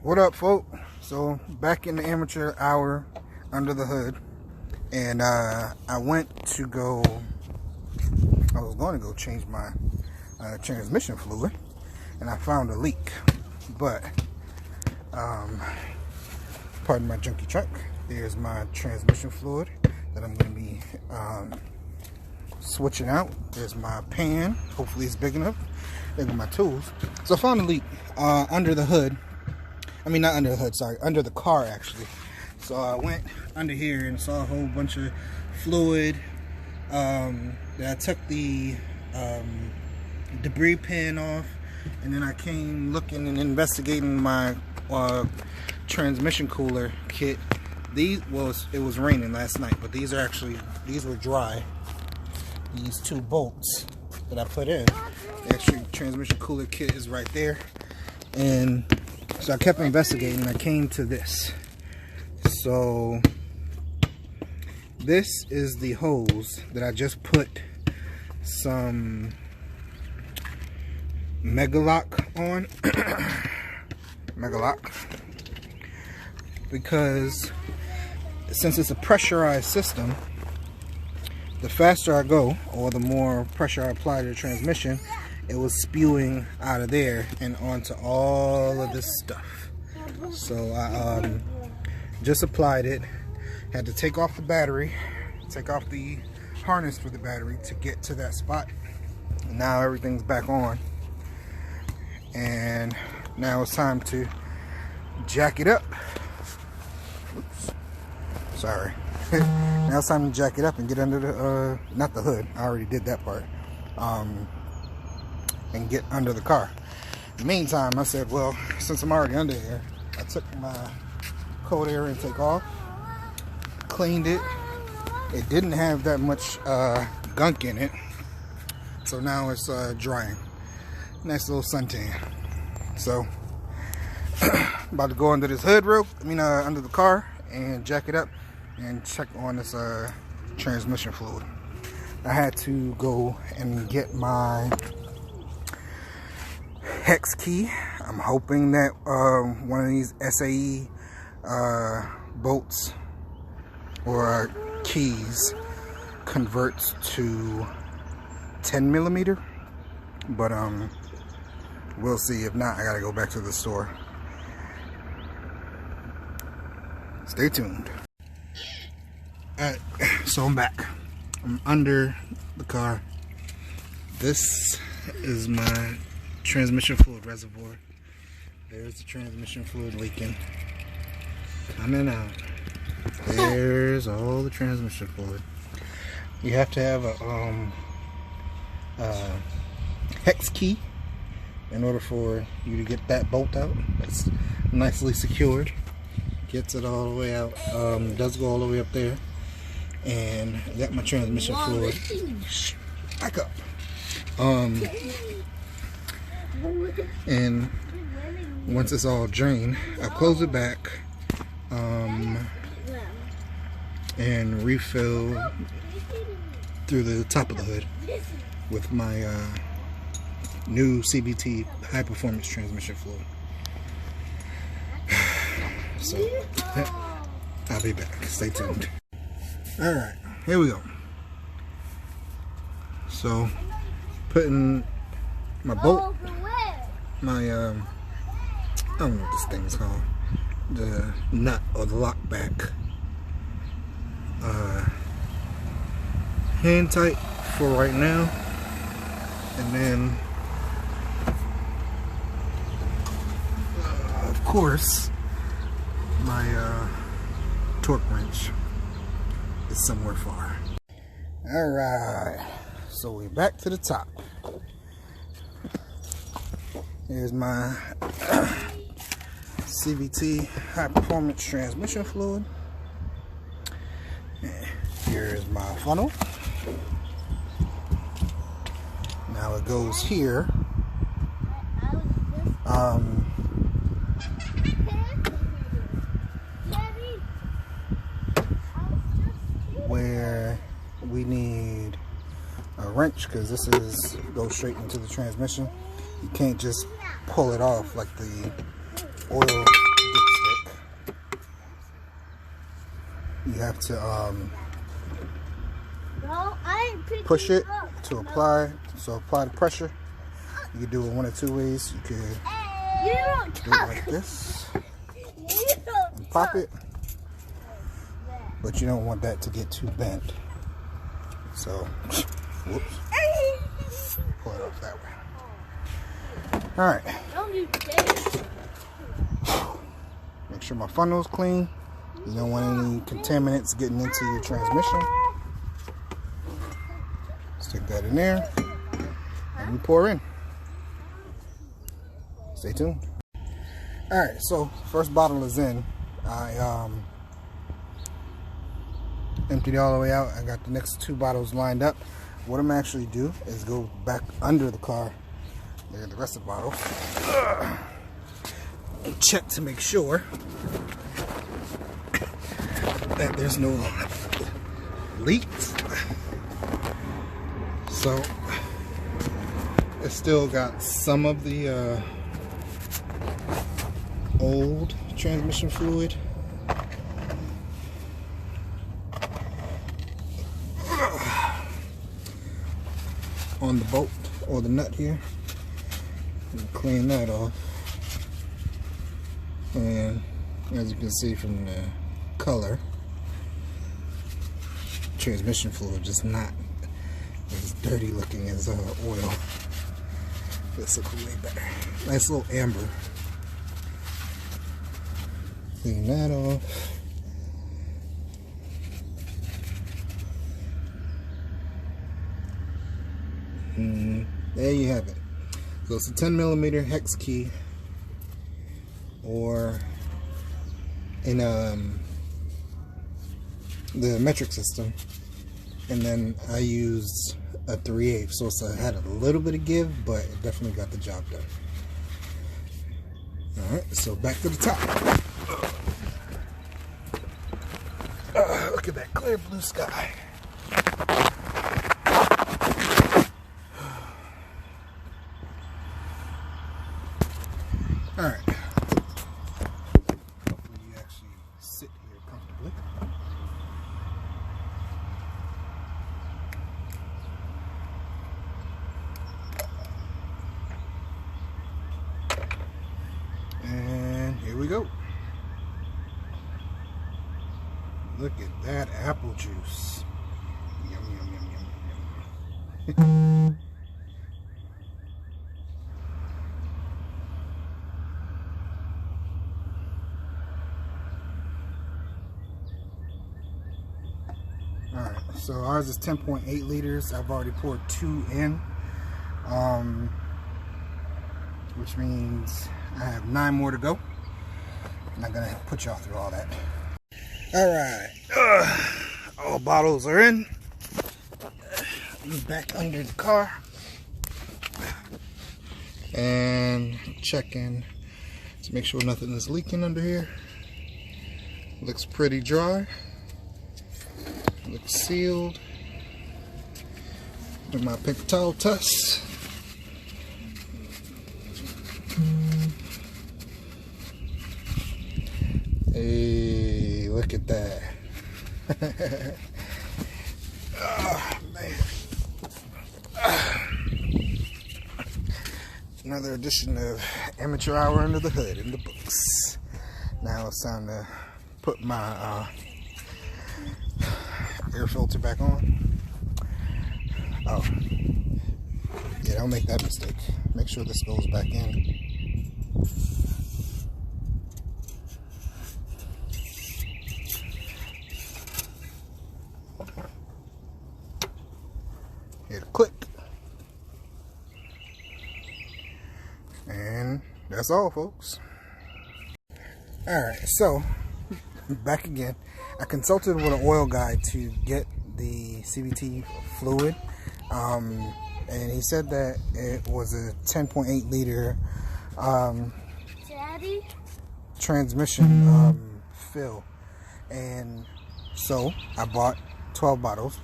What up, folk? So back in the amateur hour under the hood, and I was going to go change my transmission fluid, and I found a leak. But pardon my junky truck. There's my transmission fluid that I'm going to be switching out. There's my pan. Hopefully it's big enough. There go my tools. So I found a leak under the hood. I mean, not under the hood, sorry, under the car actually. So I went under here and saw a whole bunch of fluid. I took the debris pan off, and then I came looking and investigating my transmission cooler kit. It was raining last night, but these were dry. These two bolts that I put in, the actual transmission cooler kit is right there. And so I kept investigating and I came to this. So this is the hose that I just put some Megalock on. Megalock. Because since it's a pressurized system, the faster I go, or the more pressure I apply to the transmission, it was spewing out of there and onto all of this stuff. So I just applied it. Had to take off the battery, take off the harness for the battery to get to that spot. And now everything's back on. And now it's time to jack it up. Oops. Sorry. Now it's time to jack it up and get under the, not the hood. I already did that part. And get under the car. In the meantime, I said, well, since I'm already under here, I took my cold air intake off, cleaned it. It didn't have that much gunk in it, so now it's drying. Nice little suntan. So, about to go under this hood under the car and jack it up and check on this transmission fluid. I had to go and get my hex key. I'm hoping that one of these SAE bolts or keys converts to 10 millimeter, but we'll see. If not, I gotta go back to the store. Stay tuned. Alright, so I'm back. I'm under the car. This is my transmission fluid reservoir. There's the transmission fluid leaking, coming out. There's all the transmission fluid. You have to have a hex key in order for you to get that bolt out. It's nicely secured. Gets it all the way out. Does go all the way up there. And I got my transmission fluid back up. And once it's all drained, I close it back and refill through the top of the hood with my new CVT high performance transmission fluid. So I'll be back. Stay tuned. Alright, here we go. So putting my bolt, my I don't know what this thing is called, the nut or the lock back, hand tight for right now, and then of course my torque wrench is somewhere far. Alright, so we're back to the top. Here's my CVT high performance transmission fluid. And here's my funnel. Now it goes here. Where we need a wrench, because this goes straight into the transmission. You can't just pull it off like the oil you have to push it to apply. So apply the pressure. You can do it one of two ways. You could do it like this and pop it, but you don't want that to get too bent. So, whoops, pull it off that way. All right. Make sure my funnel's clean. You don't want any contaminants getting into your transmission. Stick that in there, and we pour in. Stay tuned. All right, so first bottle is in. I emptied it all the way out. I got the next two bottles lined up. What I'm actually do is go back under the car. There's the rest of the bottle. And check to make sure that there's no leaks. So it's still got some of the old transmission fluid. On the bolt or the nut here. Clean that off. And as you can see from the color, transmission fluid just not as dirty looking as oil. This looks way better. Nice little amber. Clean that off. And there you have it. So it's a 10mm hex key, or in the metric system, and then I used a 3/8, so it had a little bit of give, but it definitely got the job done. Alright, so back to the top. Look at that clear blue sky. Alright. Hopefully you actually sit here comfortably. And here we go. Look at that apple juice. Yum, yum, yum, yum, yum. Alright, so ours is 10.8 liters. I've already poured 2 in, which means I have 9 more to go. I'm not gonna put y'all through all that. Alright, all bottles are in. Back under the car and checking to make sure nothing is leaking under here. Looks pretty dry. Looks sealed. With my paper towel tuss. Hey, look at that. Oh, man. Another edition of Amateur Hour Under the Hood in the books. Now it's time to put my air filter back on. Oh, yeah, don't make that mistake. Make sure this goes back in. Hit a click. And that's all, folks. Alright, so back again. I consulted with an oil guy to get the CVT fluid, and he said that it was a 10.8 liter transmission fill, and so I bought 12 bottles.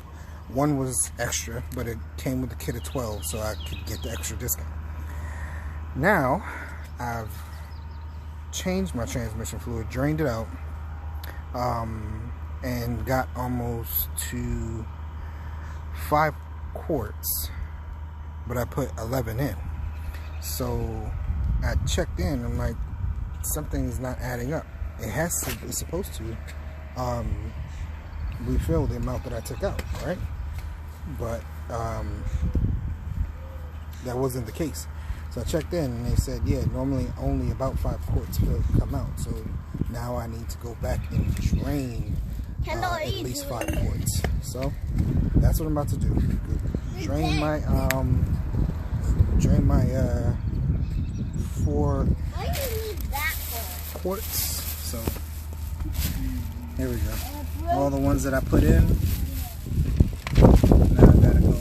One was extra, but it came with a kit of 12, so I could get the extra discount. Now I've changed my transmission fluid, drained it out, and got almost to 5 quarts, but I put 11 in. So I checked in. I'm like, something's not adding up. It has to. It's supposed to refill the amount that I took out, right? But that wasn't the case. So I checked in and they said, yeah, normally only about 5 quarts come out. So now I need to go back and drain at least 5 quarts. So that's what I'm about to do. Drain my 4 quarts. So here we go. All the ones that I put in. Now I gotta go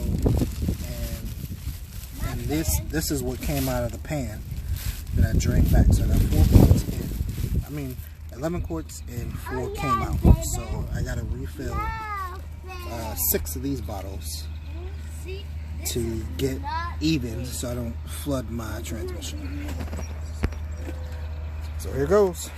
and this is what came out of the pan that I drained back. So I got 4 quarts in. I mean 11 quarts and 4 came out. So I gotta refill 6 of these bottles to get even, so I don't flood my transmission. So here goes.